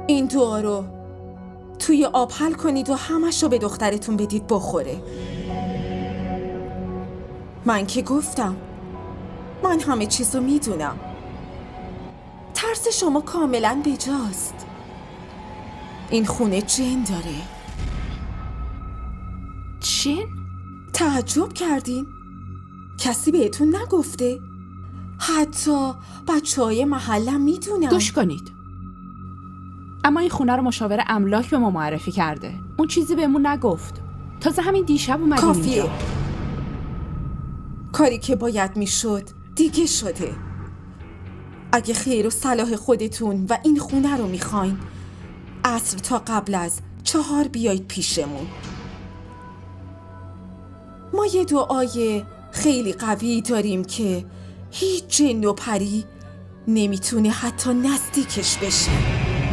این دعا رو توی آب حل کنید و همش رو به دخترتون بدید بخوره. من که گفتم من همه چیز رو میدونم. ترس شما کاملا بجاست. این خونه جن داره. جن؟ تعجب کردین؟ کسی بهتون نگفته؟ حتی بچه‌های محلم میدونن. گوش کنید. اما این خونه رو مشاور املاک به ما معرفی کرده. اون چیزی بهمون نگفت. تازه همین دیشب اومدیم کافیه. اینجا. کاری که باید میشد دیگه شده. اگه خیر و صلاح خودتون و این خونه رو میخواین، عصر تا قبل از 4 بیایید پیشمون. ما یه دعای خیلی قوی داریم که هیچ جن و پری نمیتونه حتی نزدیکش بشه.